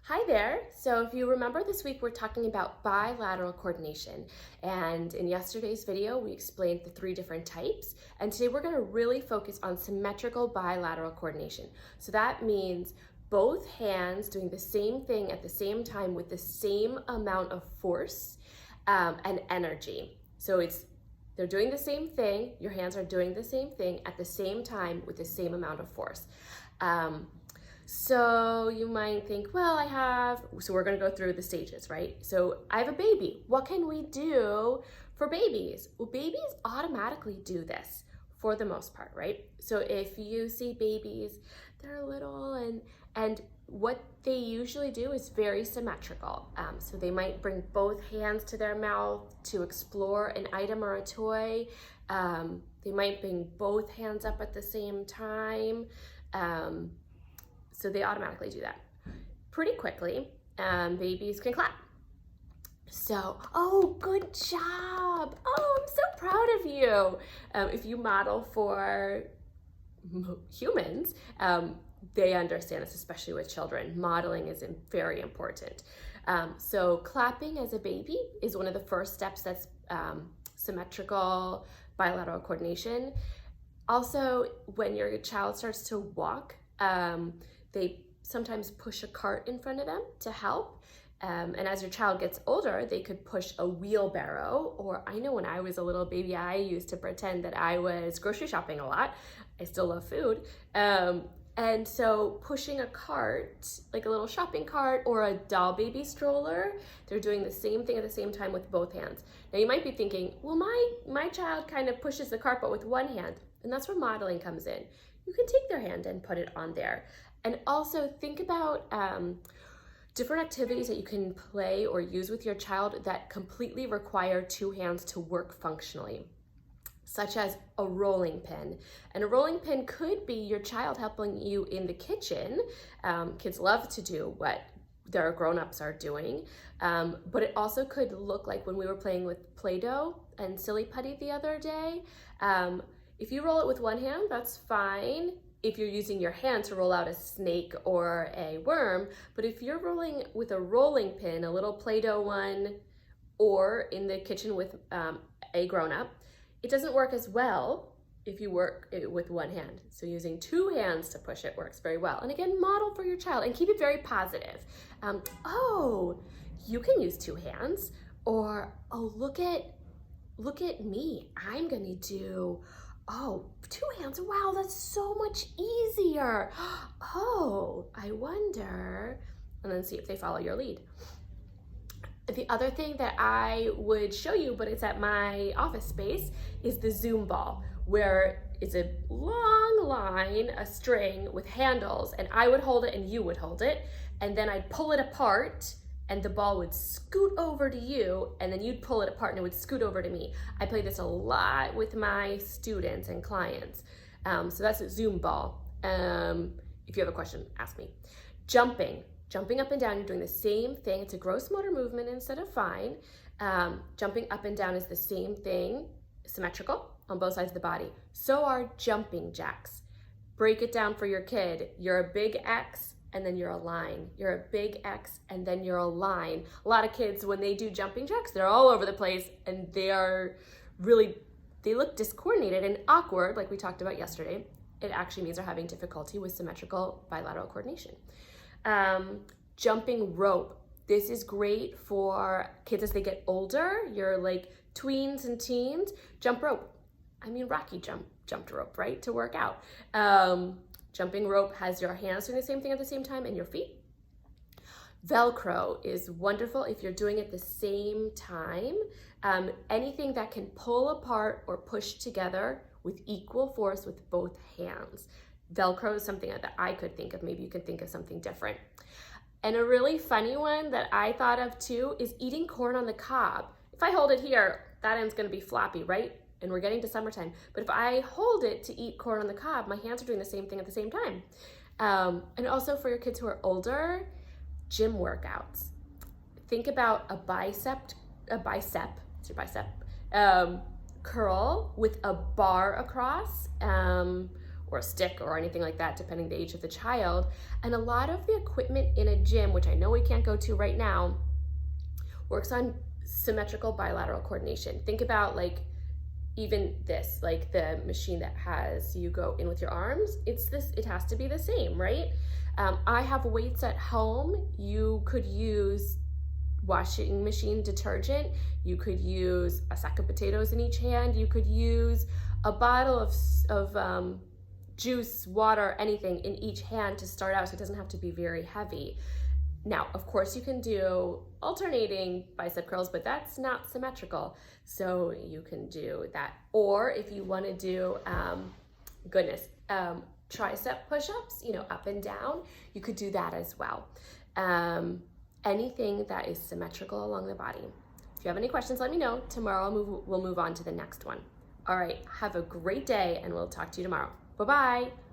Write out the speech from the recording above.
Hi there. So if you remember this week, we're talking about bilateral coordination. And in yesterday's video, we explained the three different types. And today we're gonna really focus on symmetrical bilateral coordination. So that means both hands doing the same thing at the same time with the same amount of force and energy. So they're doing the same thing, your hands are doing the same thing at the same time with the same amount of force. So you might think, so we're gonna go through the stages, right? So I have a baby. What can we do for babies? Well, babies automatically do this for the most part, right? So if you see babies, they're little and what they usually do is very symmetrical. So they might bring both hands to their mouth to explore an item or a toy. They might bring both hands up at the same time. So they automatically do that. Pretty quickly, babies can clap. So, oh, good job. Oh, I'm so proud of you. If you model for humans, they understand this, especially with children. Modeling is very important. So clapping as a baby is one of the first steps that's symmetrical bilateral coordination. Also, when your child starts to walk, they sometimes push a cart in front of them to help. And as your child gets older, they could push a wheelbarrow, or I know when I was a little baby, I used to pretend that I was grocery shopping a lot. I still love food. And so pushing a cart, like a little shopping cart or a doll baby stroller, they're doing the same thing at the same time with both hands. Now you might be thinking, well, my child kind of pushes the cart, but with one hand. And that's where modeling comes in. You can take their hand and put it on there. And also think about different activities that you can play or use with your child that completely require two hands to work functionally, such as a rolling pin. And a rolling pin could be your child helping you in the kitchen. Kids love to do what their grown-ups are doing, but it also could look like when we were playing with Play-Doh and Silly Putty the other day. If you roll it with one hand, that's fine if you're using your hand to roll out a snake or a worm, but if you're rolling with a rolling pin, a little Play-Doh one, or in the kitchen with a grown-up, it doesn't work as well if you work it with one hand. So using two hands to push it works very well. And again, model for your child and keep it very positive. Oh, you can use two hands, or oh, look at me. I'm gonna do, oh, two hands, wow, that's so much easier. Oh, I wonder, and then see if they follow your lead. The other thing that I would show you, but it's at my office space, is the Zoom ball, where it's a long line, a string with handles, and I would hold it and you would hold it, and then I'd pull it apart and the ball would scoot over to you, and then you'd pull it apart and it would scoot over to me. I play this a lot with my students and clients. So that's a Zoom ball. If you have a question, ask me. Jumping up and down, you're doing the same thing. It's a gross motor movement instead of fine. Jumping up and down is the same thing, symmetrical on both sides of the body. So are jumping jacks. Break it down for your kid. You're a big X, and then you're a line. You're a big X, and then you're a line. A lot of kids, when they do jumping jacks, they're all over the place, and they look discoordinated and awkward, like we talked about yesterday. It actually means they're having difficulty with symmetrical bilateral coordination. Jumping rope. This is great for kids as they get older. You're like tweens and teens. Jump rope. I mean, Rocky jumped rope, right? To work out. Jumping rope has your hands doing the same thing at the same time and your feet. Velcro is wonderful if you're doing it at the same time. Anything that can pull apart or push together with equal force with both hands. Velcro is something that I could think of. Maybe you can think of something different. And a really funny one that I thought of too is eating corn on the cob. If I hold it here, that end's gonna be floppy, right? And we're getting to summertime. But if I hold it to eat corn on the cob, my hands are doing the same thing at the same time. And also for your kids who are older, gym workouts. Think about a bicep, it's your bicep, curl with a bar across, or a stick or anything like that, depending the age of the child. And a lot of the equipment in a gym, which I know we can't go to right now, works on symmetrical bilateral coordination. Think about like even this, like the machine that has you go in with your arms, it has to be the same, right? I have weights at home. You could use washing machine detergent. You could use a sack of potatoes in each hand. You could use a bottle of juice, water, anything in each hand to start out, so it doesn't have to be very heavy. Now, of course, you can do alternating bicep curls, but that's not symmetrical. So you can do that. Or if you want to do, tricep push-ups, up and down, you could do that as well. Anything that is symmetrical along the body. If you have any questions, let me know. Tomorrow we'll move on to the next one. All right, have a great day, and we'll talk to you tomorrow. Bye-bye.